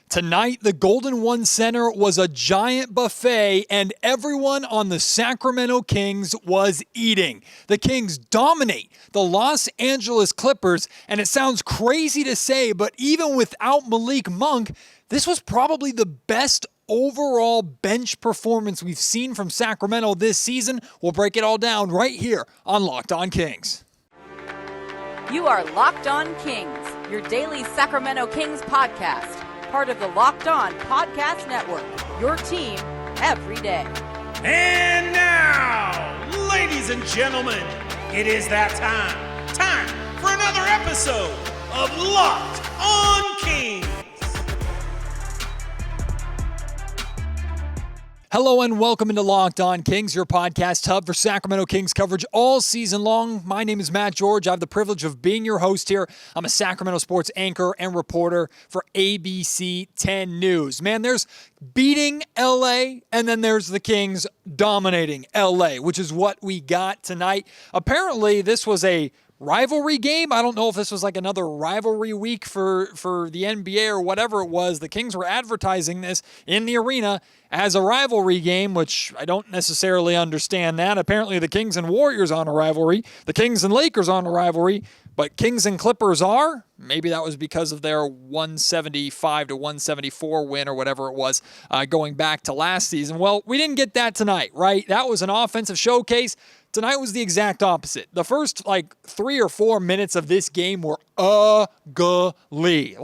Tonight, the Golden One Center was a giant buffet, and everyone on the Sacramento Kings was eating. The Kings dominate the Los Angeles Clippers, and it sounds crazy to say, but even without Malik Monk, this was probably the best overall bench performance we've seen from Sacramento this season. We'll break it all down right here on Locked On Kings. You are Locked On Kings, your daily Sacramento Kings podcast. Part of the Locked On Podcast Network, your team every day. And now, ladies and gentlemen, it is that time. Time for another episode of Locked On Kings. Hello and welcome into Locked On Kings, your podcast hub for Sacramento Kings coverage all season long. My name is Matt George. I have the privilege of being your host here. I'm a Sacramento sports anchor and reporter for ABC 10 News. Man, there's beating LA and then there's the Kings dominating LA, which is what we got tonight. Apparently, this was a rivalry game. I don't know if this was like another rivalry week for the NBA or whatever it was. The Kings were advertising this in the arena as a rivalry game, which I don't necessarily understand that. Apparently the Kings and Warriors on a rivalry. The Kings and Lakers on a rivalry. But Kings and Clippers are? Maybe that was because of their 175-174 win or whatever it was going back to last season. Well, we didn't get that tonight, right? That was an offensive showcase. Tonight was the exact opposite. The first 3 or 4 minutes of this game were ugly.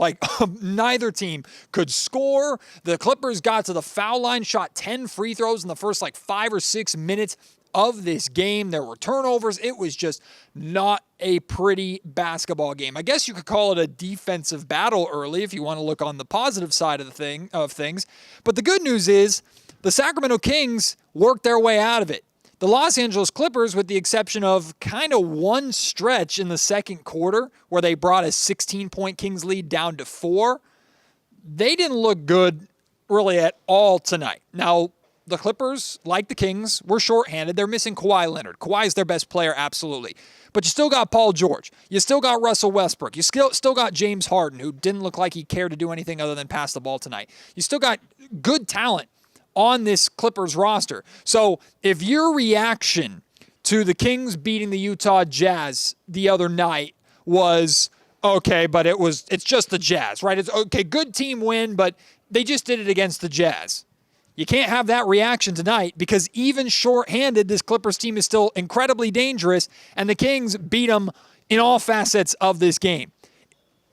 Neither team could score. The Clippers got to the foul line, shot 10 free throws in the first 5 or 6 minutes of this game. There were turnovers. It was just not a pretty basketball game. I guess you could call it a defensive battle early if you want to look on the positive side of things. But the good news is the Sacramento Kings worked their way out of it. The Los Angeles Clippers, with the exception of kind of one stretch in the second quarter where they brought a 16-point Kings lead down to 4, they didn't look good really at all tonight. Now, the Clippers, like the Kings, were shorthanded. They're missing Kawhi Leonard. Kawhi's their best player, absolutely. But you still got Paul George. You still got Russell Westbrook. You still got James Harden, who didn't look like he cared to do anything other than pass the ball tonight. You still got good talent on this Clippers roster. So if your reaction to the Kings beating the Utah Jazz the other night was, okay, but it's just the Jazz, right? It's okay, good team win, but they just did it against the Jazz. You can't have that reaction tonight because even shorthanded, this Clippers team is still incredibly dangerous, and the Kings beat them in all facets of this game.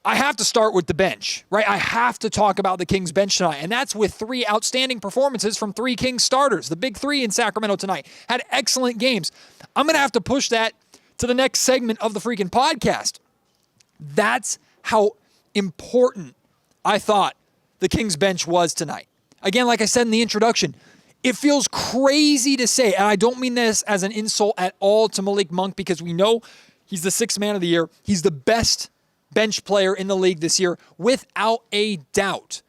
I have to start with the bench, right? I have to talk about the Kings bench tonight, and that's with 3 outstanding performances from 3 Kings starters. The big 3 in Sacramento tonight had excellent games. I'm going to have to push that to the next segment of the freaking podcast. That's how important I thought the Kings bench was tonight. Again, like I said in the introduction, it feels crazy to say, and I don't mean this as an insult at all to Malik Monk because we know he's the 6th man of the year. He's the best bench player in the league this year, without a doubt.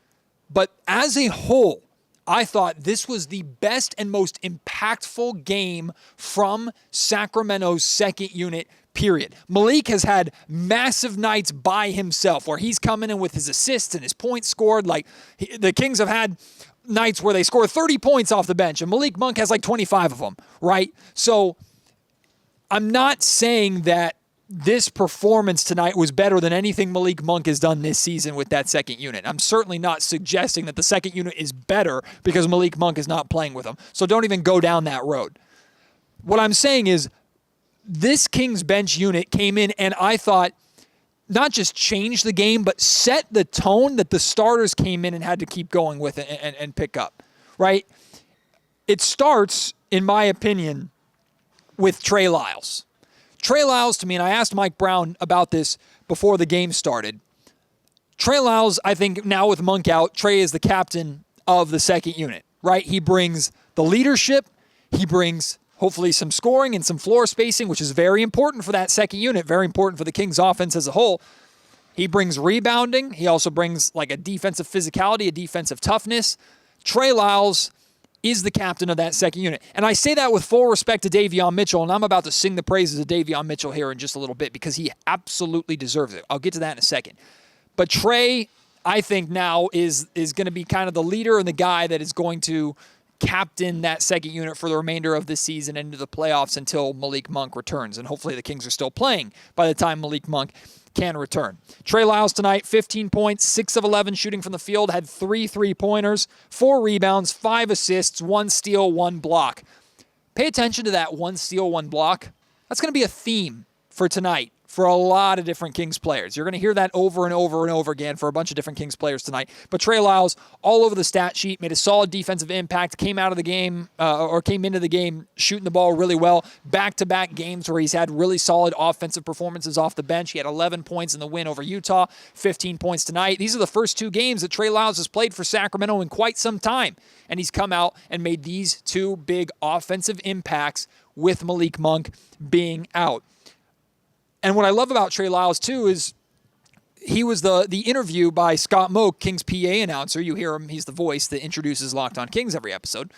But as a whole, I thought this was the best and most impactful game from Sacramento's second unit, period. Malik has had massive nights by himself where he's coming in with his assists and his points scored. The Kings have had nights where they score 30 points off the bench, and Malik Monk has 25 of them, right? So I'm not saying that this performance tonight was better than anything Malik Monk has done this season with that second unit. I'm certainly not suggesting that the second unit is better because Malik Monk is not playing with them. So don't even go down that road. What I'm saying is this Kings bench unit came in and I thought not just changed the game, but set the tone that the starters came in and had to keep going with it and pick up, right? It starts, in my opinion, with Trey Lyles. Trey Lyles, to me, and I asked Mike Brown about this before the game started. Trey Lyles, I think now with Monk out, Trey is the captain of the second unit, right? He brings the leadership. He brings hopefully some scoring and some floor spacing, which is very important for that second unit, very important for the Kings offense as a whole. He brings rebounding. He also brings a defensive physicality, a defensive toughness. Trey Lyles is the captain of that second unit. And I say that with full respect to Davion Mitchell, and I'm about to sing the praises of Davion Mitchell here in just a little bit because he absolutely deserves it. I'll get to that in a second. But Trey, I think now is going to be kind of the leader and the guy that is going to captain that second unit for the remainder of this season into the playoffs until Malik Monk returns. And hopefully the Kings are still playing by the time Malik Monk can return. Trey Lyles tonight, 15 points, 6 of 11 shooting from the field, had 3 3-pointers, 4 rebounds, 5 assists, 1 steal, 1 block. Pay attention to that 1 steal, 1 block. That's going to be a theme for tonight for a lot of different Kings players. You're going to hear that over and over and over again for a bunch of different Kings players tonight. But Trey Lyles, all over the stat sheet, made a solid defensive impact, came into the game shooting the ball really well. Back-to-back games where he's had really solid offensive performances off the bench. He had 11 points in the win over Utah, 15 points tonight. These are the first 2 games that Trey Lyles has played for Sacramento in quite some time. And he's come out and made these 2 big offensive impacts with Malik Monk being out. And what I love about Trey Lyles, too, is he was the interview by Scott Moak, Kings PA announcer. You hear him. He's the voice that introduces Locked On Kings every episode.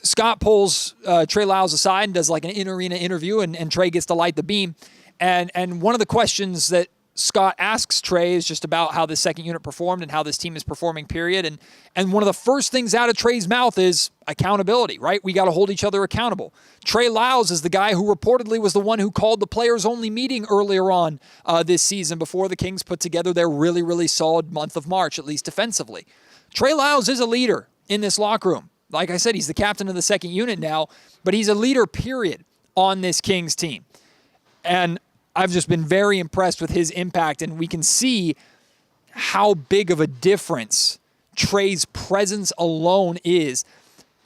Scott pulls Trey Lyles aside and does like an in-arena interview, and Trey gets to light the beam. And one of the questions that Scott asks Trey is just about how the second unit performed and how this team is performing, period. And one of the first things out of Trey's mouth is accountability, right? We got to hold each other accountable. Trey Lyles is the guy who reportedly was the one who called the players-only meeting earlier on this season before the Kings put together their really, really solid month of March, at least defensively. Trey Lyles is a leader in this locker room. Like I said, he's the captain of the second unit now, but he's a leader, period, on this Kings team. And I've just been very impressed with his impact, and we can see how big of a difference Trey's presence alone is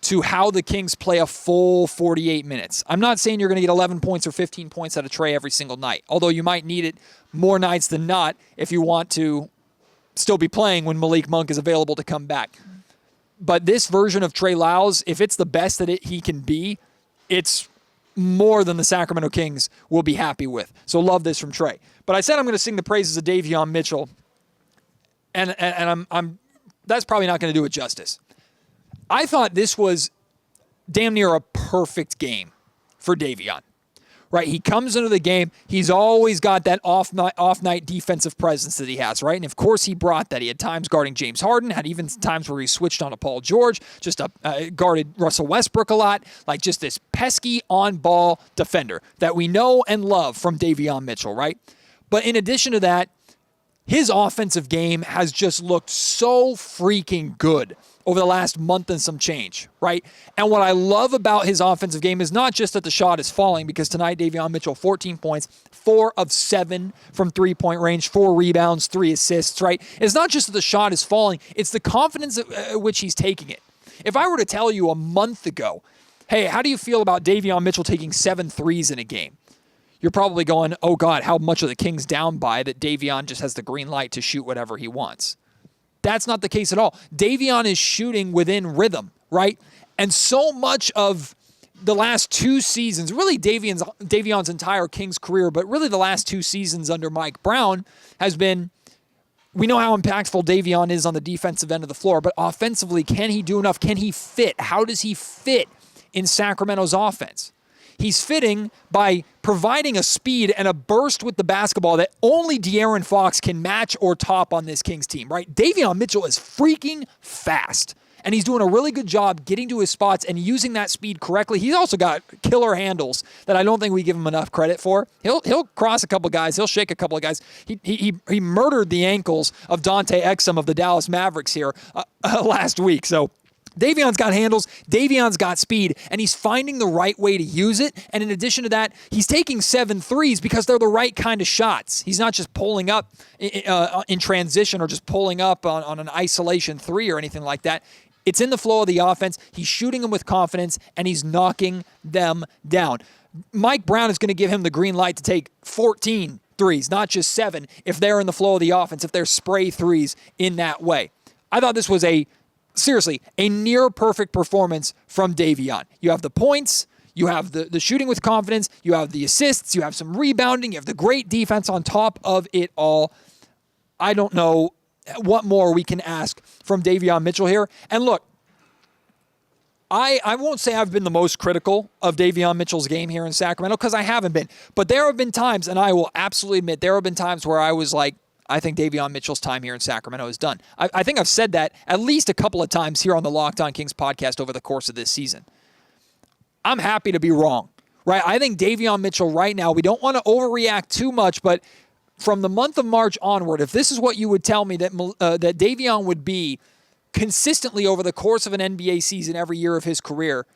to how the Kings play a full 48 minutes. I'm not saying you're going to get 11 points or 15 points out of Trey every single night, although you might need it more nights than not if you want to still be playing when Malik Monk is available to come back. But this version of Trey Lyles, if it's the best that he can be, it's more than the Sacramento Kings will be happy with. So love this from Trey. But I said I'm going to sing the praises of Davion Mitchell, and I'm that's probably not going to do it justice. I thought this was damn near a perfect game for Davion. Right? He comes into the game. He's always got that off-night defensive presence that he has, right? And of course he brought that. He had times guarding James Harden, had even times where he switched on to Paul George, just guarded Russell Westbrook a lot, like just this pesky on-ball defender that we know and love from Davion Mitchell, right? But in addition to that, his offensive game has just looked so freaking good over the last month and some change, right? And what I love about his offensive game is not just that the shot is falling, because tonight Davion Mitchell, 14 points, 4 of 7 from three-point range, 4 rebounds, 3 assists, right? It's not just that the shot is falling, it's the confidence at which he's taking it. If I were to tell you a month ago, hey, how do you feel about Davion Mitchell taking 7 threes in a game? You're probably going, oh God, how much are the Kings down by that Davion just has the green light to shoot whatever he wants? That's not the case at all. Davion is shooting within rhythm, right? And so much of the last 2 seasons, really Davion's entire Kings career, but really the last 2 seasons under Mike Brown has been, we know how impactful Davion is on the defensive end of the floor, but offensively, can he do enough? Can he fit? How does he fit in Sacramento's offense? He's fitting by providing a speed and a burst with the basketball that only De'Aaron Fox can match or top on this Kings team, right? Davion Mitchell is freaking fast, and he's doing a really good job getting to his spots and using that speed correctly. He's also got killer handles that I don't think we give him enough credit for. He'll cross a couple guys. He'll shake a couple of guys. He murdered the ankles of Dante Exum of the Dallas Mavericks here last week, so Davion's got handles, Davion's got speed, and he's finding the right way to use it. And in addition to that, he's taking 7 threes because they're the right kind of shots. He's not just pulling up in transition or just pulling up on an isolation 3 or anything like that. It's in the flow of the offense. He's shooting them with confidence, and he's knocking them down. Mike Brown is going to give him the green light to take 14 threes, not just 7, if they're in the flow of the offense, if they're spray threes in that way. I thought this was seriously, a near-perfect performance from Davion. You have the points, you have the shooting with confidence, you have the assists, you have some rebounding, you have the great defense on top of it all. I don't know what more we can ask from Davion Mitchell here. And look, I won't say I've been the most critical of Davion Mitchell's game here in Sacramento, because I haven't been. But there have been times, and I will absolutely admit, there have been times where I was like, I think Davion Mitchell's time here in Sacramento is done. I think I've said that at least a couple of times here on the Locked On Kings podcast over the course of this season. I'm happy to be wrong, right? I think Davion Mitchell right now, we don't want to overreact too much, but from the month of March onward, if this is what you would tell me that Davion would be consistently over the course of an NBA season every year of his career,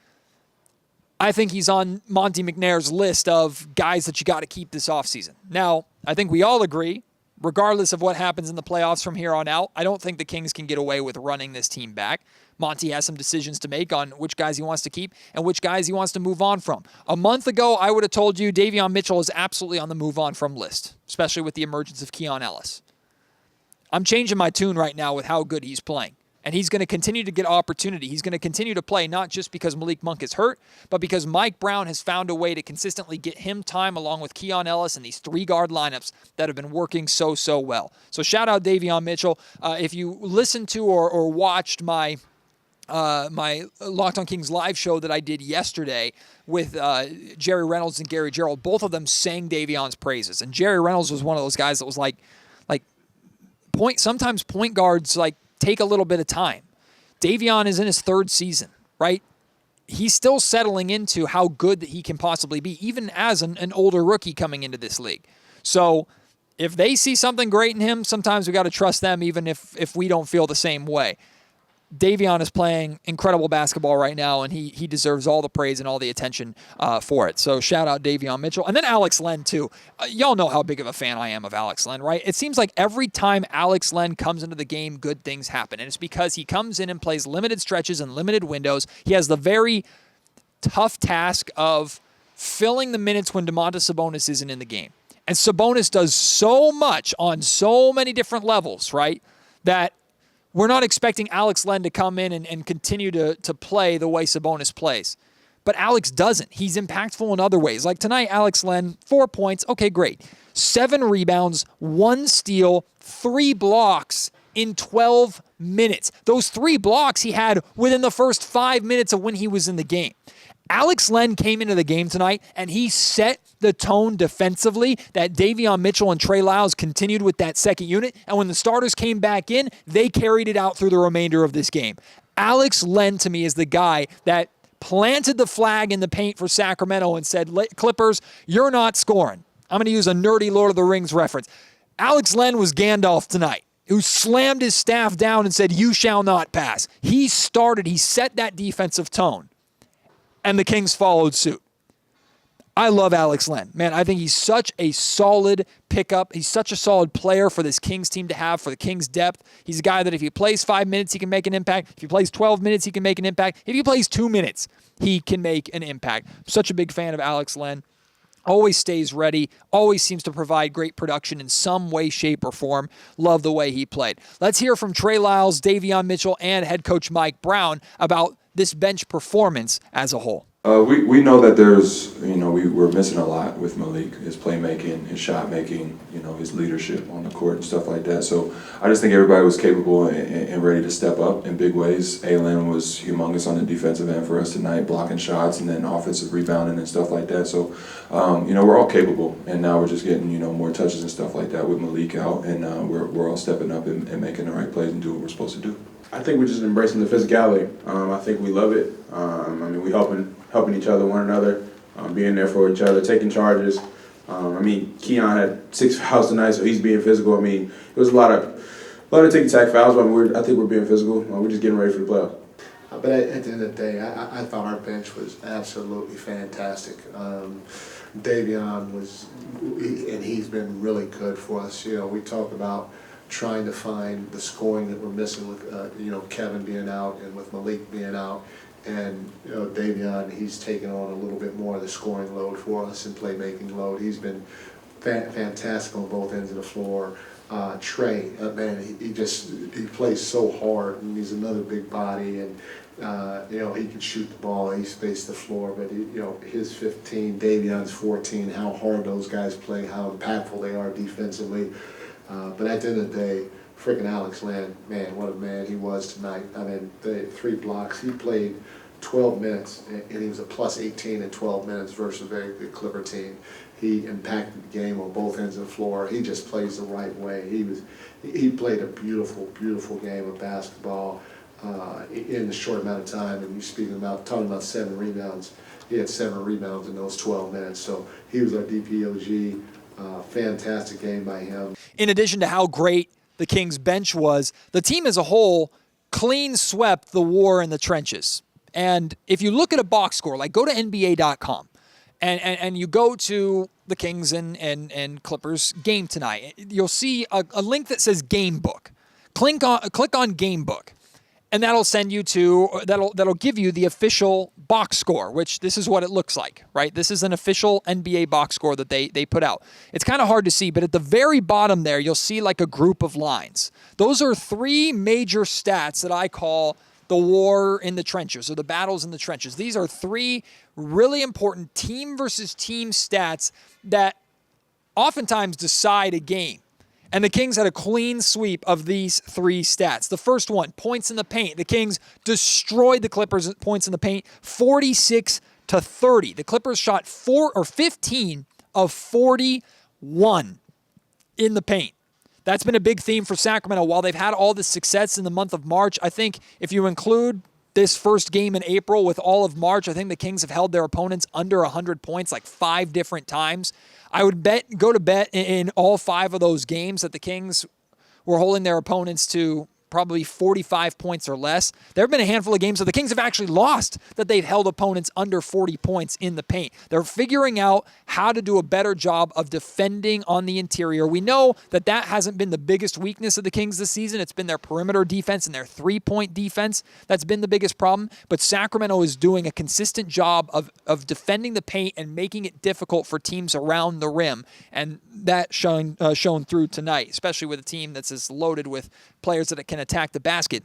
I think he's on Monty McNair's list of guys that you got to keep this offseason. Now, I think we all agree, regardless of what happens in the playoffs from here on out, I don't think the Kings can get away with running this team back. Monty has some decisions to make on which guys he wants to keep and which guys he wants to move on from. A month ago, I would have told you Davion Mitchell is absolutely on the move on from list, especially with the emergence of Keon Ellis. I'm changing my tune right now with how good he's playing. And he's going to continue to get opportunity. He's going to continue to play not just because Malik Monk is hurt, but because Mike Brown has found a way to consistently get him time along with Keon Ellis and these 3-guard lineups that have been working so well. So shout out Davion Mitchell. If you listened to or watched my Locked On Kings live show that I did yesterday with Jerry Reynolds and Gary Gerald, both of them sang Davion's praises. And Jerry Reynolds was one of those guys that was sometimes point guards take a little bit of time. Davion is in his 3rd season, right? He's still settling into how good that he can possibly be, even as an older rookie coming into this league. So if they see something great in him, sometimes we got to trust them, even if we don't feel the same way. Davion is playing incredible basketball right now, and he deserves all the praise and all the attention for it. So shout out Davion Mitchell. And then Alex Len, too. Y'all know how big of a fan I am of Alex Len, right? It seems like every time Alex Len comes into the game, good things happen. And it's because he comes in and plays limited stretches and limited windows. He has the very tough task of filling the minutes when Domantas Sabonis isn't in the game. And Sabonis does so much on so many different levels, right, that we're not expecting Alex Len to come in and continue to play the way Sabonis plays. But Alex doesn't. He's impactful in other ways. Like tonight, Alex Len, 4 points. Okay, great. 7 rebounds, 1 steal, 3 blocks in 12 minutes. Those 3 blocks he had within the first 5 minutes of when he was in the game. Alex Len came into the game tonight, and he set the tone defensively that Davion Mitchell and Trey Lyles continued with that second unit. And when the starters came back in, they carried it out through the remainder of this game. Alex Len, to me, is the guy that planted the flag in the paint for Sacramento and said, Clippers, you're not scoring. I'm going to use a nerdy Lord of the Rings reference. Alex Len was Gandalf tonight, who slammed his staff down and said, you shall not pass. He set that defensive tone. And the Kings followed suit. I love Alex Len. Man, I think he's such a solid pickup. He's such a solid player for this Kings team to have, for the Kings' depth. He's a guy that if he plays 5 minutes, he can make an impact. If he plays 12 minutes, he can make an impact. If he plays 2 minutes, he can make an impact. I'm such a big fan of Alex Len. Always stays ready, always seems to provide great production in some way, shape, or form. Love the way he played. Let's hear from Trey Lyles, Davion Mitchell, and head coach Mike Brown about this bench performance as a whole. We know that there's, we're missing a lot with Malik, his playmaking, his shot making, his leadership on the court and stuff like that. So I just think everybody was capable and ready to step up in big ways. Alen was humongous on the defensive end for us tonight, blocking shots and then offensive rebounding and stuff like that. So, we're all capable, and now we're just getting, more touches and stuff like that with Malik out, and we're all stepping up and making the right plays and doing what we're supposed to do. I think we're just embracing the physicality. I think we love it. We helping each other, one another, being there for each other, taking charges. Keon had 6 fouls tonight, so he's being physical. It was a lot of ticky-tack fouls, but I think we're being physical. We're just getting ready for the playoffs. But at the end of the day, I thought our bench was absolutely fantastic. Davion and he's been really good for us. We talk about trying to find the scoring that we're missing with, Kevin being out and with Malik being out. And, Davion, he's taken on a little bit more of the scoring load for us and playmaking load. He's been fantastic on both ends of the floor. Trey, man, he plays so hard, and he's another big body, and, he can shoot the ball, he spaced the floor, but, his 15, Davion's 14, how hard those guys play, how impactful they are defensively. But at the end of the day, freaking Alex Len, man, what a man he was tonight. The 3 blocks, he played 12 minutes, and he was a plus 18 in 12 minutes versus the Clipper team. He impacted the game on both ends of the floor. He just plays the right way. He played a beautiful, beautiful game of basketball in a short amount of time. And talking about 7 rebounds. He had 7 rebounds in those 12 minutes. So he was our DPOG. Fantastic game by him. In addition to how great the Kings bench was, the team as a whole clean swept the war in the trenches. And if you look at a box score, like go to NBA.com and you go to the Kings and Clippers game tonight, you'll see a link that says Game Book. Click on Game Book. And that'll send you to, that'll give you the official box score, which this is what it looks like, right? This is an official NBA box score that they put out. It's kind of hard to see, but at the very bottom there, you'll see like a group of lines. Those are 3 major stats that I call the war in the trenches or the battles in the trenches. These are 3 really important team versus team stats that oftentimes decide a game. And the Kings had a clean sweep of these 3 stats. The first one, points in the paint. The Kings destroyed the Clippers' points in the paint, 46-30. The Clippers shot 15 of 41 in the paint. That's been a big theme for Sacramento. While they've had all this success in the month of March, I think if you include this first game in April with all of March, I think the Kings have held their opponents under 100 points like 5 different times. I would go to bet in all 5 of those games that the Kings were holding their opponents to probably 45 points or less. There have been a handful of games that the Kings have actually lost that they've held opponents under 40 points in the paint. They're figuring out how to do a better job of defending on the interior. We know that hasn't been the biggest weakness of the Kings this season. It's been their perimeter defense and their 3-point defense that's been the biggest problem. But Sacramento is doing a consistent job of defending the paint and making it difficult for teams around the rim. And that shown through tonight, especially with a team that's as loaded with players that can attack the basket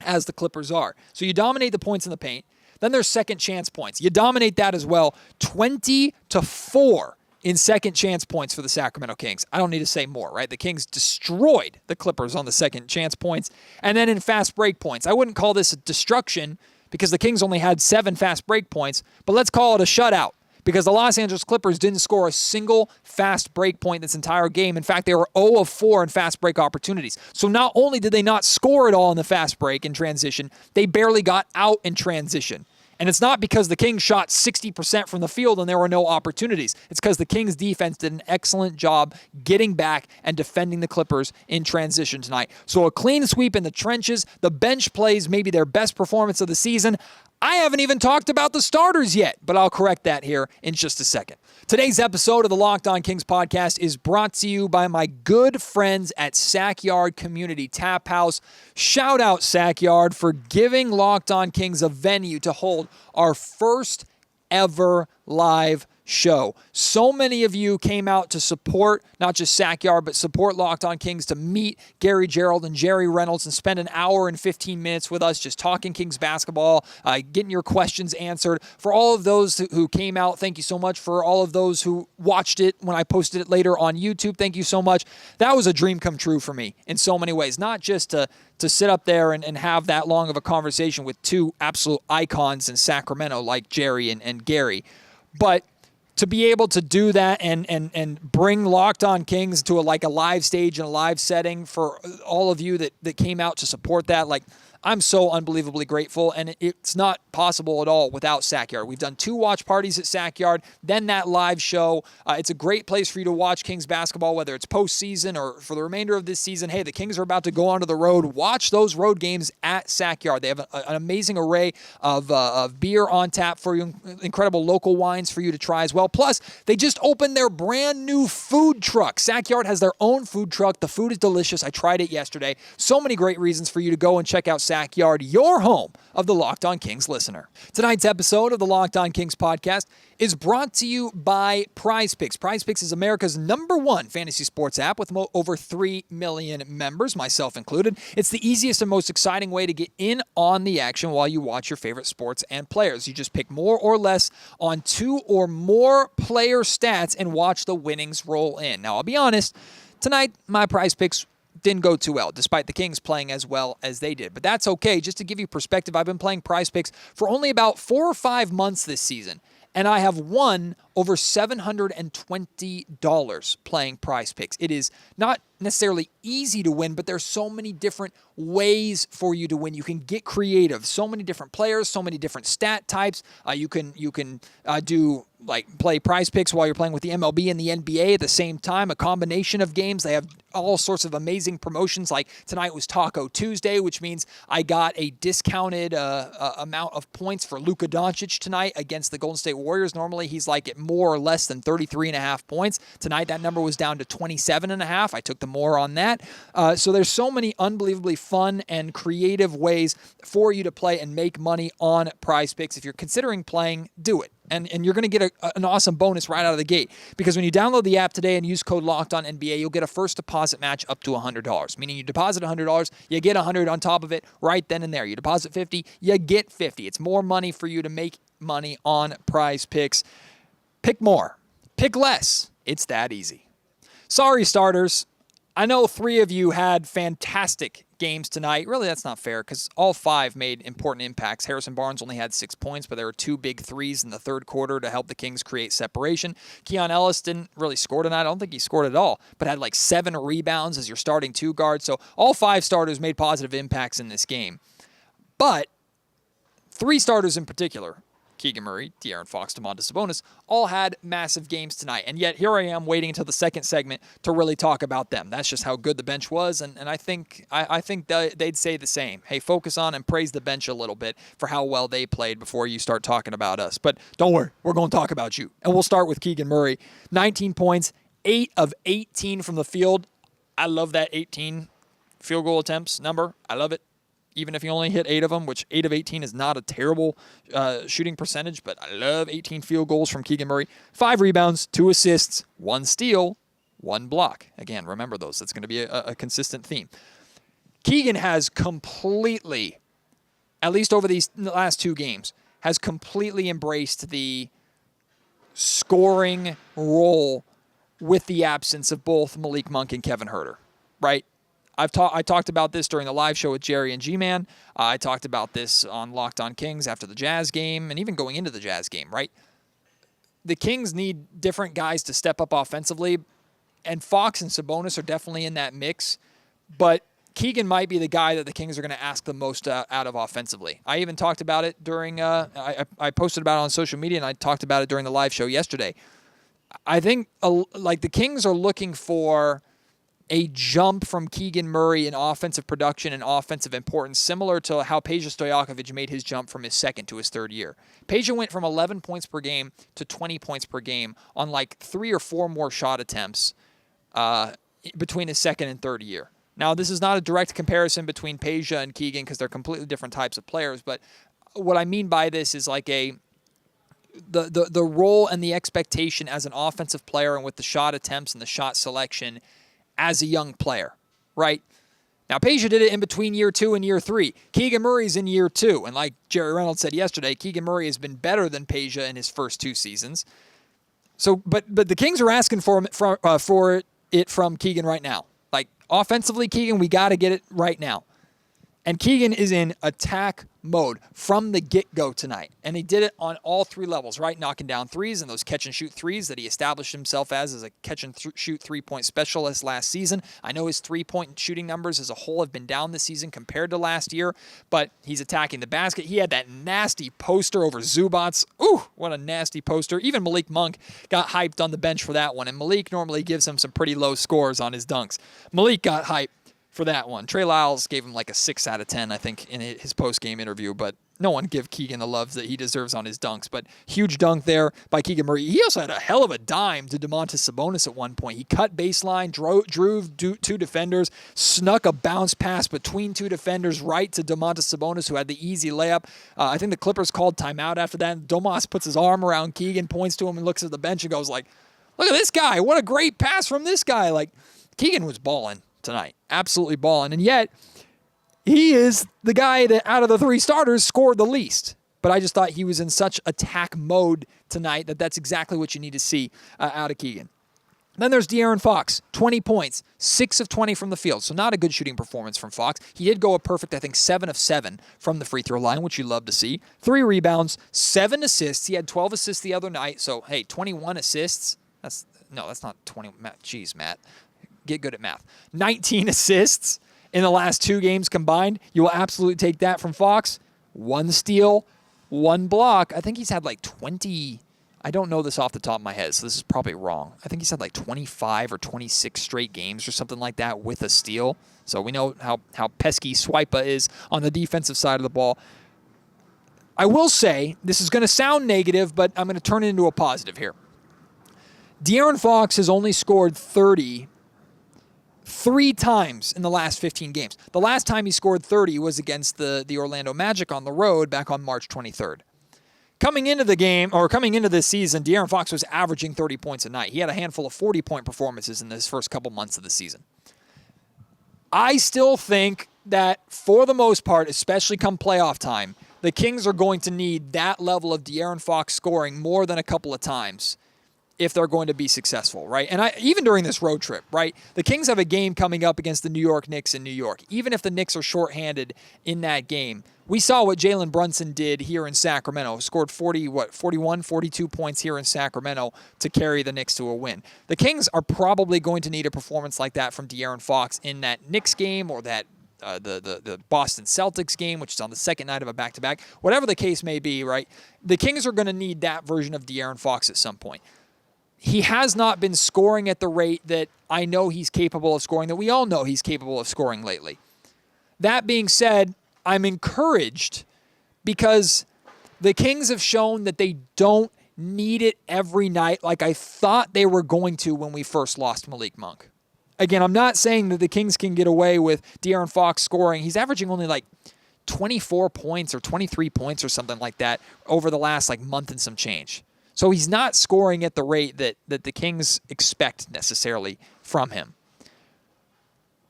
as the Clippers are. So you dominate the points in the paint. Then there's second chance points. You dominate that as well. 20-4 in second chance points for the Sacramento Kings. I don't need to say more, right? The Kings destroyed the Clippers on the second chance points. And then in fast break points. I wouldn't call this a destruction because the Kings only had 7 fast break points, but let's call it a shutout. Because the Los Angeles Clippers didn't score a single fast break point this entire game. In fact, they were 0 of 4 in fast break opportunities. So not only did they not score at all in the fast break in transition, they barely got out in transition. And it's not because the Kings shot 60% from the field and there were no opportunities. It's because the Kings defense did an excellent job getting back and defending the Clippers in transition tonight. So a clean sweep in the trenches. The bench plays maybe their best performance of the season. I haven't even talked about the starters yet, but I'll correct that here in just a second. Today's episode of the Locked On Kings podcast is brought to you by my good friends at Sackyard Community Tap House. Shout out Sackyard for giving Locked On Kings a venue to hold our first ever live show. So many of you came out to support not just Sackyard, but support Locked On Kings, to meet Gary Gerald and Jerry Reynolds and spend an hour and 15 minutes with us just talking Kings basketball, getting your questions answered. For all of those who came out, thank you so much. For all of those who watched it when I posted it later on YouTube, thank you so much. That was a dream come true for me in so many ways, not just to sit up there and have that long of a conversation with 2 absolute icons in Sacramento like Jerry and Gary, but to be able to do that and bring Locked On Kings to a live stage and a live setting for all of you that came out to support that, I'm so unbelievably grateful, and it's not possible at all without Sackyard. We've done 2 watch parties at Sackyard, then that live show. It's a great place for you to watch Kings basketball, whether it's postseason or for the remainder of this season. Hey, the Kings are about to go onto the road. Watch those road games at Sackyard. They have an amazing array of beer on tap for you, incredible local wines for you to try as well. Plus, they just opened their brand new food truck. Sackyard has their own food truck. The food is delicious. I tried it yesterday. So many great reasons for you to go and check out Sackyard, your home of the Locked On Kings listener. Tonight's episode of the Locked On Kings podcast is brought to you by PrizePicks. PrizePicks is America's #1 fantasy sports app with over 3 million members, myself included. It's the easiest and most exciting way to get in on the action while you watch your favorite sports and players. You just pick more or less on 2 or more player stats and watch the winnings roll in. Now, I'll be honest, tonight my PrizePicks didn't go too well, despite the Kings playing as well as they did. But that's okay. Just to give you perspective, I've been playing PrizePicks for only about 4 or 5 months this season. And I have won over $720 playing Prize Picks. It is not necessarily easy to win, but there's so many different ways for you to win. You can get creative. So many different players, so many different stat types. You can do play Prize Picks while you're playing with the MLB and the NBA at the same time. A combination of games. They have all sorts of amazing promotions. Like tonight was Taco Tuesday, which means I got a discounted amount of points for Luka Doncic tonight against the Golden State Warriors. Normally he's like at more or less than 33.5 points. Tonight that number was down to 27.5. I took the more on that. So there's so many unbelievably fun and creative ways for you to play and make money on Prize Picks. If you're considering playing, do it. And you're going to get an awesome bonus right out of the gate, because when you download the app today and use code LOCKEDONNBA, you'll get a first deposit match up to $100, meaning you deposit $100, you get $100 on top of it right then and there. You deposit $50, you get $50. It's more money for you to make money on Prize Picks. Pick more, pick less. It's that easy. Sorry, starters. I know 3 of you had fantastic games tonight. Really, that's not fair, because all 5 made important impacts. Harrison Barnes only had 6 points, but there were 2 big threes in the third quarter to help the Kings create separation. Keon Ellis didn't really score tonight. I don't think he scored at all, but had like 7 rebounds as your starting 2 guard. So all 5 starters made positive impacts in this game. But 3 starters in particular, Keegan Murray, De'Aaron Fox, Domantas Sabonis, all had massive games tonight. And yet here I am waiting until the second segment to really talk about them. That's just how good the bench was. And I think they'd say the same. Hey, focus on and praise the bench a little bit for how well they played before you start talking about us. But don't worry, we're going to talk about you. And we'll start with Keegan Murray. 19 points, 8 of 18 from the field. I love that 18 field goal attempts number. I love it. Even if you only hit 8 of them, which 8 of 18 is not a terrible shooting percentage, but I love 18 field goals from Keegan Murray. 5 rebounds, 2 assists, 1 steal, 1 block. Again, remember those. That's going to be a consistent theme. Keegan has completely, at least over these last 2 games, has completely embraced the scoring role with the absence of both Malik Monk and Kevin Huerter, right? I talked about this during the live show with Jerry and G-Man. I talked about this on Locked On Kings after the Jazz game, and even going into the Jazz game, right? The Kings need different guys to step up offensively, and Fox and Sabonis are definitely in that mix, but Keegan might be the guy that the Kings are going to ask the most out of offensively. I even talked about it during I posted about it on social media, and I talked about it during the live show yesterday. I think the Kings are looking for a jump from Keegan Murray in offensive production and offensive importance, similar to how Peja Stojakovic made his jump from his second to his third year. Peja went from 11 points per game to 20 points per game on like 3 or 4 more shot attempts between his second and third year. Now, this is not a direct comparison between Peja and Keegan because they're completely different types of players, but what I mean by this is like the role and the expectation as an offensive player and with the shot attempts and the shot selection as a young player, right? Now, Peja did it in between year 2 and year 3. Keegan Murray's in year 2, and like Jerry Reynolds said yesterday, Keegan Murray has been better than Peja in his first 2 seasons. So, but the Kings are asking for it from Keegan right now. Like, offensively, Keegan, we got to get it right now. And Keegan is in attack mode from the get-go tonight. And he did it on all 3 levels, right? Knocking down threes and those catch-and-shoot threes that he established himself as a catch-and-shoot three-point specialist last season. I know his three-point shooting numbers as a whole have been down this season compared to last year, but he's attacking the basket. He had that nasty poster over Zubats. Ooh, what a nasty poster. Even Malik Monk got hyped on the bench for that one, and Malik normally gives him some pretty low scores on his dunks. Malik got hyped for that one. Trey Lyles gave him like a 6 out of 10, I think, in his post-game interview, but no one give Keegan the love that he deserves on his dunks. But huge dunk there by Keegan Murray. He also had a hell of a dime to Domantas Sabonis at one point. He cut baseline, drove 2 defenders, snuck a bounce pass between 2 defenders right to Domantas Sabonis, who had the easy layup. I think the Clippers called timeout after that. Domas puts his arm around Keegan, points to him, and looks at the bench and goes like, look at this guy. What a great pass from this guy. Like, Keegan was balling tonight. Absolutely balling. And yet, he is the guy that out of the 3 starters scored the least. But I just thought he was in such attack mode tonight that that's exactly what you need to see out of Keegan. Then there's De'Aaron Fox, 20 points, 6 of 20 from the field. So not a good shooting performance from Fox. He did go a perfect, I think, 7 of 7 from the free throw line, which you love to see. 3 rebounds, 7 assists. He had 12 assists the other night. So, hey, 21 assists. That's not 20. Jeez, Matt. Get good at math. 19 assists in the last 2 games combined. You will absolutely take that from Fox. 1 steal, 1 block. I think he's had like 20. I don't know this off the top of my head, so this is probably wrong. I think he's had like 25 or 26 straight games or something like that with a steal. So we know how pesky Swipa is on the defensive side of the ball. I will say, this is going to sound negative, but I'm going to turn it into a positive here. De'Aaron Fox has only scored 30 3 times in the last 15 games. The last time he scored 30 was against the Orlando Magic on the road back on March 23rd. Coming into this season, De'Aaron Fox was averaging 30 points a night. He had a handful of 40-point performances in this first couple months of the season. I still think that for the most part, especially come playoff time, the Kings are going to need that level of De'Aaron Fox scoring more than a couple of times if they're going to be successful, right? And even during this road trip, right, the Kings have a game coming up against the New York Knicks in New York. Even if the Knicks are shorthanded in that game, we saw what Jalen Brunson did here in Sacramento. Scored 41, 42 points here in Sacramento to carry the Knicks to a win. The Kings are probably going to need a performance like that from De'Aaron Fox in that Knicks game or that the Boston Celtics game, which is on the second night of a back-to-back. Whatever the case may be, right, the Kings are going to need that version of De'Aaron Fox at some point. He has not been scoring at the rate that I know he's capable of scoring, that we all know he's capable of scoring lately. That being said, I'm encouraged because the Kings have shown that they don't need it every night like I thought they were going to when we first lost Malik Monk. Again, I'm not saying that the Kings can get away with De'Aaron Fox scoring. He's averaging only like 24 points or 23 points or something like that over the last like month and some change. So he's not scoring at the rate that the Kings expect necessarily from him.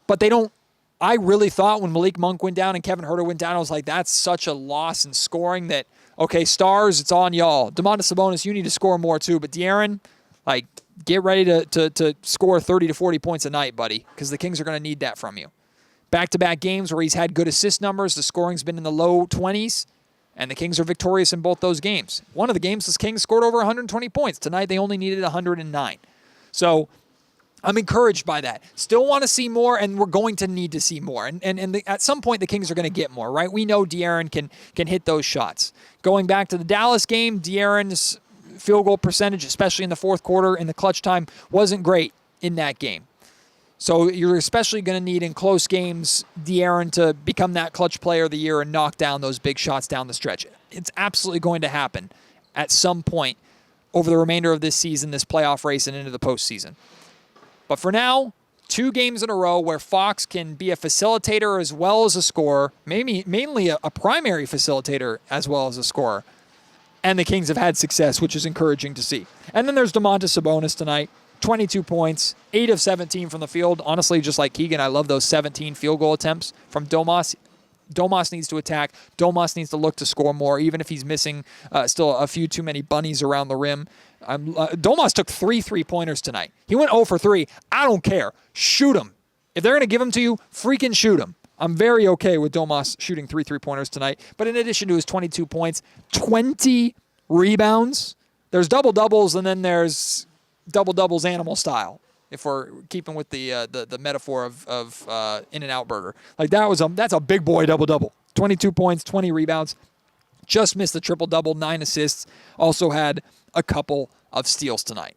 But they don't. I really thought when Malik Monk went down and Kevin Huerter went down, I was like, that's such a loss in scoring that, okay, Stars, it's on y'all. Domantas Sabonis, you need to score more too. But De'Aaron, like, get ready to score 30 to 40 points a night, buddy, because the Kings are going to need that from you. Back-to-back games where he's had good assist numbers. The scoring's been in the low 20s. And the Kings are victorious in both those games. One of the games, the Kings scored over 120 points. Tonight, they only needed 109. So I'm encouraged by that. Still want to see more, and we're going to need to see more. And at some point, the Kings are going to get more, right? We know De'Aaron can hit those shots. Going back to the Dallas game, De'Aaron's field goal percentage, especially in the fourth quarter in the clutch time, wasn't great in that game. So you're especially going to need in close games De'Aaron to become that clutch player of the year and knock down those big shots down the stretch. It's absolutely going to happen at some point over the remainder of this season, this playoff race, and into the postseason. But for now, 2 games in a row where Fox can be a facilitator as well as a scorer, mainly a primary facilitator as well as a scorer. And the Kings have had success, which is encouraging to see. And then there's Domantas Sabonis tonight. 22 points, 8 of 17 from the field. Honestly, just like Keegan, I love those 17 field goal attempts from Domas. Domas needs to attack. Domas needs to look to score more, even if he's missing still a few too many bunnies around the rim. Domas took 3 3-pointers tonight. He went 0 for 3. I don't care. Shoot him. If they're going to give them to you, freaking shoot them. I'm very okay with Domas shooting 3 3-pointers tonight. But in addition to his 22 points, 20 rebounds. There's double-doubles, and then there's double-doubles animal style, if we're keeping with the metaphor of In-N-Out Burger. Like, that's a big boy double-double. 22 points, 20 rebounds. Just missed the triple-double, 9 assists. Also had a couple of steals tonight.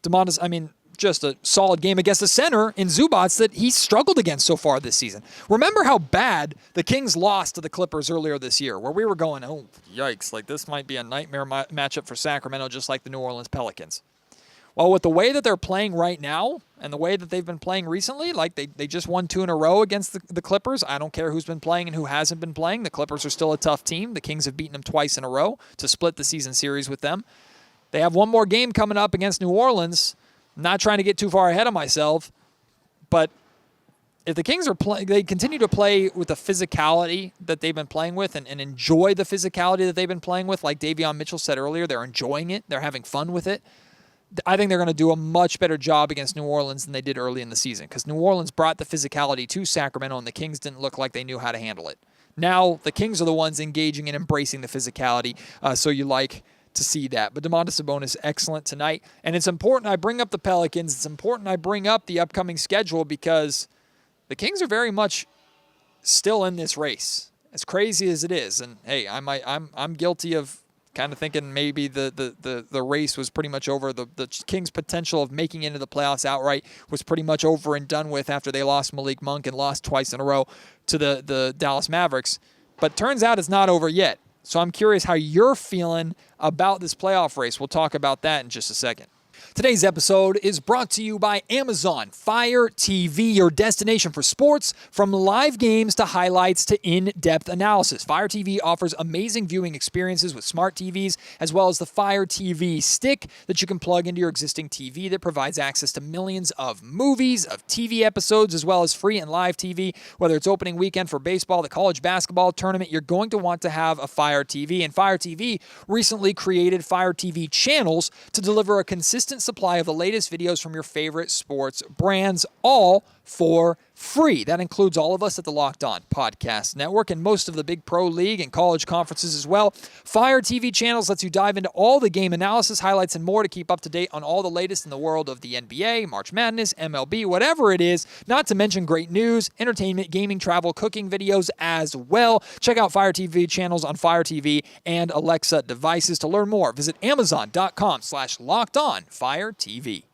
Domantas, just a solid game against the center in Zubats that he struggled against so far this season. Remember how bad the Kings lost to the Clippers earlier this year, where we were going, oh, yikes, like this might be a nightmare matchup for Sacramento, just like the New Orleans Pelicans. Well, with the way that they're playing right now and the way that they've been playing recently, like they just won 2 in a row against the Clippers. I don't care who's been playing and who hasn't been playing. The Clippers are still a tough team. The Kings have beaten them twice in a row to split the season series with them. They have one more game coming up against New Orleans. I'm not trying to get too far ahead of myself, but if the Kings they continue to play with the physicality that they've been playing with and enjoy the physicality that they've been playing with, like Davion Mitchell said earlier, they're enjoying it. They're having fun with it. I think they're going to do a much better job against New Orleans than they did early in the season, because New Orleans brought the physicality to Sacramento, and the Kings didn't look like they knew how to handle it. Now the Kings are the ones engaging and embracing the physicality, so you like to see that. But Domantas Sabonis, excellent tonight. And it's important I bring up the Pelicans. It's important I bring up the upcoming schedule, because the Kings are very much still in this race, as crazy as it is. And hey, I'm guilty of kind of thinking maybe the race was pretty much over. The Kings' potential of making it into the playoffs outright was pretty much over and done with after they lost Malik Monk and lost twice in a row to the Dallas Mavericks. But turns out it's not over yet. So I'm curious how you're feeling about this playoff race. We'll talk about that in just a second. Today's episode is brought to you by Amazon Fire TV, your destination for sports, from live games to highlights to in-depth analysis. Fire TV offers amazing viewing experiences with smart TVs, as well as the Fire TV stick that you can plug into your existing TV that provides access to millions of movies, of TV episodes, as well as free and live TV. Whether it's opening weekend for baseball, the college basketball tournament, you're going to want to have a Fire TV. And Fire TV recently created Fire TV channels to deliver a consistent supply of the latest videos from your favorite sports brands, all for free. That includes all of us at the Locked On Podcast Network and most of the big pro league and college conferences as well. Fire TV channels lets you dive into all the game analysis, highlights, and more to keep up to date on all the latest in the world of the NBA, March Madness, MLB, whatever it is, not to mention great news, entertainment, gaming, travel, cooking videos as well. Check out Fire TV channels on Fire TV and Alexa devices. To learn more, visit amazon.com/LockedOnFireTV.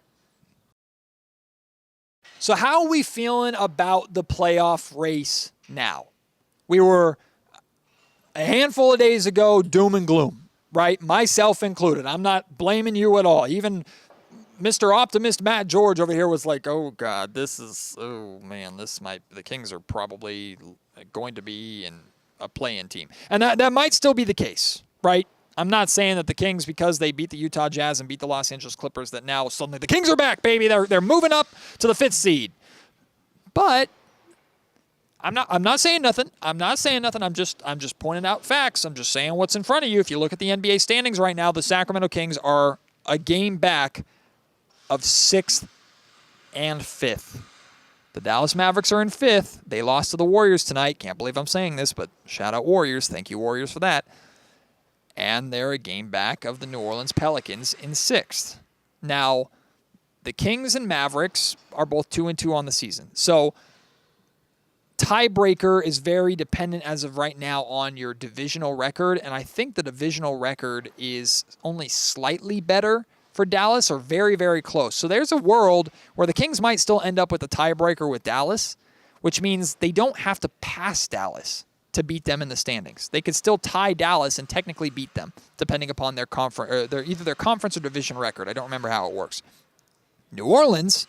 So how are we feeling about the playoff race now? We were a handful of days ago doom and gloom, right? Myself included. I'm not blaming you at all. Even Mr. Optimist Matt George over here was like, oh, God, the Kings are probably going to be in a play-in team. And that might still be the case, right? I'm not saying that the Kings, because they beat the Utah Jazz and beat the Los Angeles Clippers, that now suddenly the Kings are back, baby. They're moving up to the 5th seed. But I'm not saying nothing. I'm just pointing out facts. I'm just saying what's in front of you. If you look at the NBA standings right now, the Sacramento Kings are a game back of 6th and 5th. The Dallas Mavericks are in 5th. They lost to the Warriors tonight. Can't believe I'm saying this, but shout out Warriors. Thank you, Warriors, for that. And they're a game back of the New Orleans Pelicans in 6th. Now, the Kings and Mavericks are both 2-2 on the season. So, tiebreaker is very dependent as of right now on your divisional record, and I think the divisional record is only slightly better for Dallas, or very, very close. So there's a world where the Kings might still end up with a tiebreaker with Dallas, which means they don't have to pass Dallas to beat them in the standings. They could still tie Dallas and technically beat them, depending upon their either their conference or division record. I don't remember how it works. New Orleans,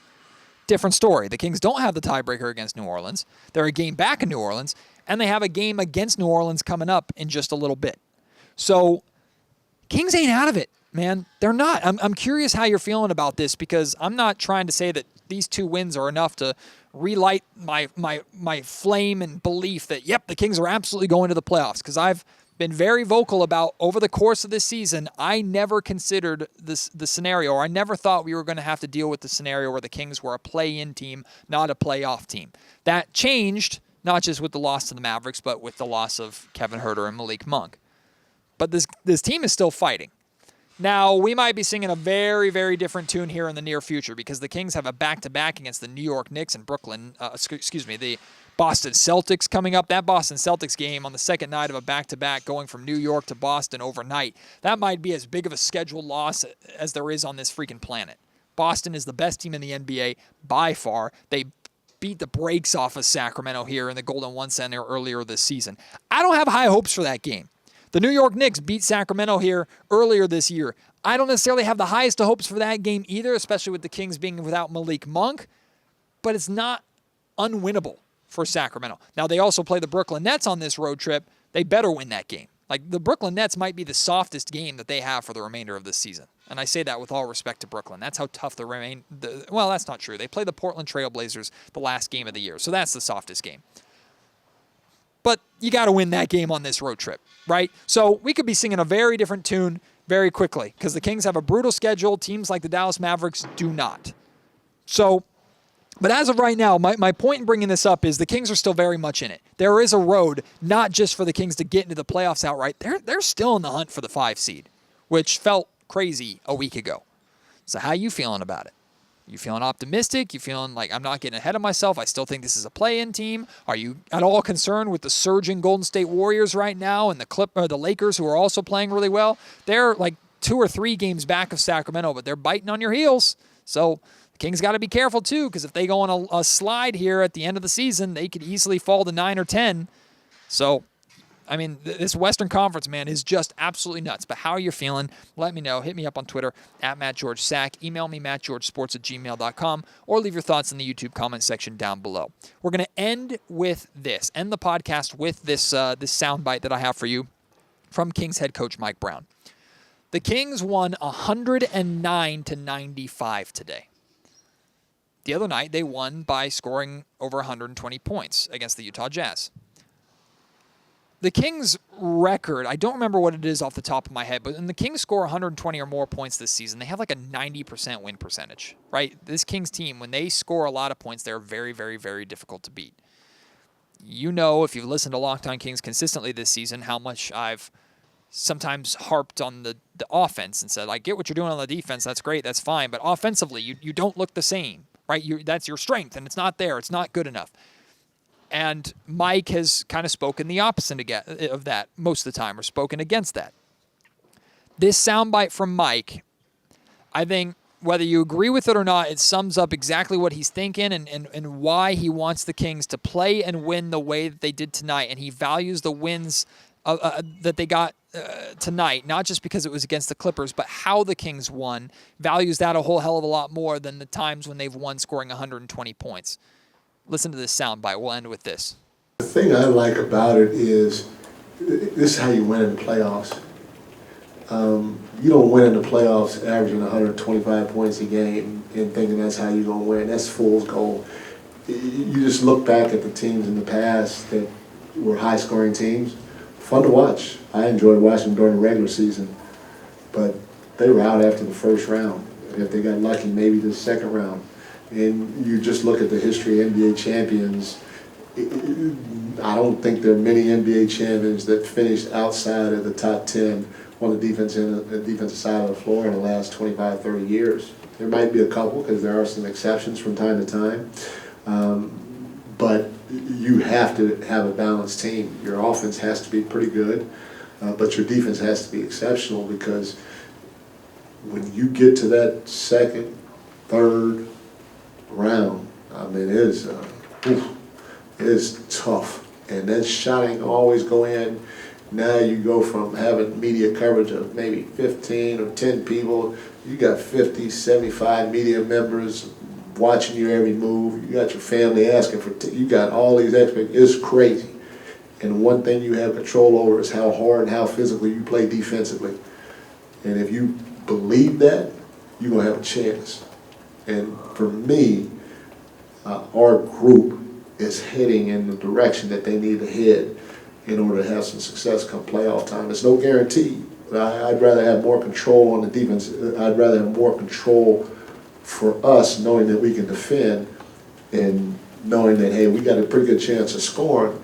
different story. The Kings don't have the tiebreaker against New Orleans. They're a game back in New Orleans, and they have a game against New Orleans coming up in just a little bit. So, Kings ain't out of it, man. They're not. I'm curious how you're feeling about this, because I'm not trying to say that these 2 wins are enough to relight my flame and belief that, yep, the Kings are absolutely going to the playoffs, because I've been very vocal about over the course of this season, I never considered the scenario, or I never thought we were going to have to deal with the scenario where the Kings were a play-in team, not a playoff team. That changed, not just with the loss to the Mavericks, but with the loss of Kevin Huerter and Malik Monk. But this team is still fighting. Now, we might be singing a very, very different tune here in the near future, because the Kings have a back-to-back against the New York Knicks and the Boston Celtics coming up. That Boston Celtics game on the second night of a back-to-back going from New York to Boston overnight, that might be as big of a scheduled loss as there is on this freaking planet. Boston is the best team in the NBA by far. They beat the brakes off of Sacramento here in the Golden One Center earlier this season. I don't have high hopes for that game. The New York Knicks beat Sacramento here earlier this year. I don't necessarily have the highest of hopes for that game either, especially with the Kings being without Malik Monk, but it's not unwinnable for Sacramento. Now, they also play the Brooklyn Nets on this road trip. They better win that game. Like, the Brooklyn Nets might be the softest game that they have for the remainder of this season. And I say that with all respect to Brooklyn. That's how tough well, that's not true. They play the Portland Trail Blazers the last game of the year, so that's the softest game. But you got to win that game on this road trip, right? So we could be singing a very different tune very quickly because the Kings have a brutal schedule. Teams like the Dallas Mavericks do not. So, but as of right now, my point in bringing this up is the Kings are still very much in it. There is a road, not just for the Kings to get into the playoffs outright. They're still in the hunt for the 5 seed, which felt crazy a week ago. So how you feeling about it? You feeling optimistic? You feeling like I'm not getting ahead of myself? I still think this is a play-in team. Are you at all concerned with the surging Golden State Warriors right now and the Lakers who are also playing really well? They're like 2 or 3 games back of Sacramento, but they're biting on your heels. So the Kings got to be careful too, because if they go on a slide here at the end of the season, they could easily fall to 9 or 10. So, I mean, this Western Conference, man, is just absolutely nuts. But how are you feeling? Let me know. Hit me up on Twitter, @MattGeorgeSack. Email me, mattgeorgesports@gmail.com, or leave your thoughts in the YouTube comment section down below. We're going to end the podcast with this soundbite that I have for you from Kings head coach Mike Brown. The Kings won 109-95 today. The other night, they won by scoring over 120 points against the Utah Jazz. The Kings' record, I don't remember what it is off the top of my head, but when the Kings score 120 or more points this season, they have like a 90% win percentage, right? This Kings team, when they score a lot of points, they're very, very, very difficult to beat. You know, if you've listened to Locked On Kings consistently this season, how much I've sometimes harped on the offense and said, I get what you're doing on the defense, that's great, that's fine, but offensively, you don't look the same, right? That's your strength, and it's not there, it's not good enough. And Mike has kind of spoken the opposite of that most of the time, or spoken against that. This soundbite from Mike, I think, whether you agree with it or not, it sums up exactly what he's thinking and why he wants the Kings to play and win the way that they did tonight. And he values the wins that they got tonight, not just because it was against the Clippers, but how the Kings won, values that a whole hell of a lot more than the times when they've won scoring 120 points. Listen to this soundbite. We'll end with this. The thing I like about it is this is how you win in the playoffs. You don't win in the playoffs averaging 125 points a game and thinking that's how you're going to win. That's fool's gold. You just look back at the teams in the past that were high-scoring teams. Fun to watch. I enjoyed watching them during the regular season, but they were out after the first round. If they got lucky, maybe the second round. And you just look at the history of NBA champions, I don't think there are many NBA champions that finished outside of the top 10 on the defensive side of the floor in the last 25, 30 years. There might be a couple because there are some exceptions from time to time. But you have to have a balanced team. Your offense has to be pretty good, but your defense has to be exceptional, because when you get to that second, third round, I mean, it is tough. And that shot ain't always go in. Now you go from having media coverage of maybe 15 or 10 people, you got 50, 75 media members watching your every move. You got your family asking for, you got all these expectations. It's crazy. And one thing you have control over is how hard and how physically you play defensively. And if you believe that, you're going to have a chance. And for me, our group is heading in the direction that they need to head in order to have some success come playoff time. It's no guarantee, but I'd rather have more control on the defense. I'd rather have more control for us, knowing that we can defend and knowing that, hey, we got a pretty good chance of scoring.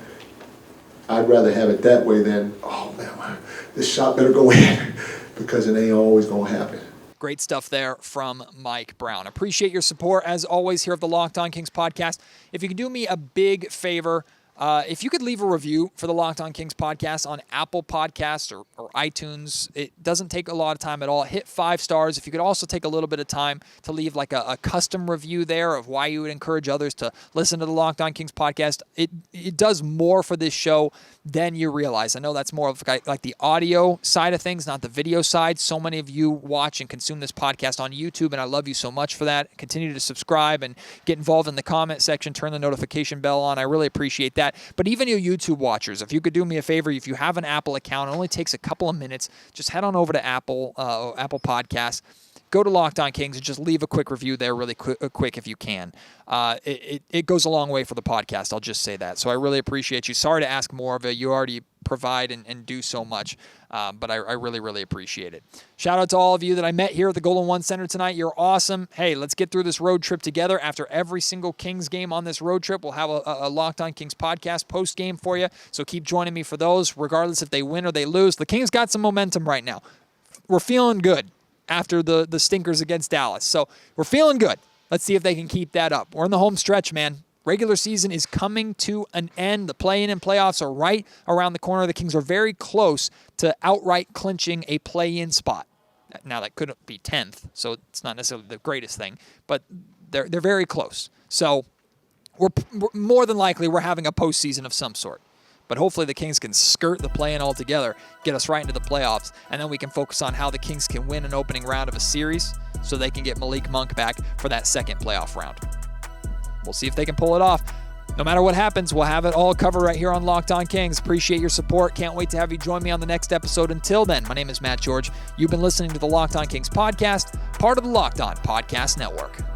I'd rather have it that way than, oh man, this shot better go in, because it ain't always going to happen. Great stuff there from Mike Brown. Appreciate your support, as always, here at the Locked On Kings podcast. If you could do me a big favor, if you could leave a review for the Locked On Kings podcast on Apple Podcasts or iTunes, it doesn't take a lot of time at all. Hit 5 stars. If you could also take a little bit of time to leave like a custom review there of why you would encourage others to listen to the Locked On Kings podcast, it does more for this show than you realize. I know that's more of like the audio side of things, not the video side. So many of you watch and consume this podcast on YouTube, and I love you so much for that. Continue to subscribe and get involved in the comment section. Turn the notification bell on. I really appreciate that. But even you YouTube watchers, if you could do me a favor, if you have an Apple account, it only takes a couple of minutes. Just head on over to Apple Podcasts. go to Locked On Kings and just leave a quick review there really quick if you can. It goes a long way for the podcast, I'll just say that. So I really appreciate you. Sorry to ask more of it. You already provide and do so much, but I really, really appreciate it. Shout out to all of you that I met here at the Golden One Center tonight. You're awesome. Hey, let's get through this road trip together. After every single Kings game on this road trip, we'll have a Locked On Kings podcast post-game for you, so keep joining me for those, regardless if they win or they lose. The Kings got some momentum right now. We're feeling good after the stinkers against Dallas, so we're feeling good. Let's see if they can keep that up. We're in the home stretch, man. Regular season is coming to an end. The play-in and playoffs are right around the corner. The Kings are very close to outright clinching a play-in spot. Now, that couldn't be 10th, so it's not necessarily the greatest thing, but they're very close. So we're more than likely we're having a postseason of some sort. But hopefully the Kings can skirt the play-in altogether, get us right into the playoffs, and then we can focus on how the Kings can win an opening round of a series so they can get Malik Monk back for that second playoff round. We'll see if they can pull it off. No matter what happens, we'll have it all covered right here on Locked On Kings. Appreciate your support. Can't wait to have you join me on the next episode. Until then, my name is Matt George. You've been listening to the Locked On Kings podcast, part of the Locked On Podcast Network.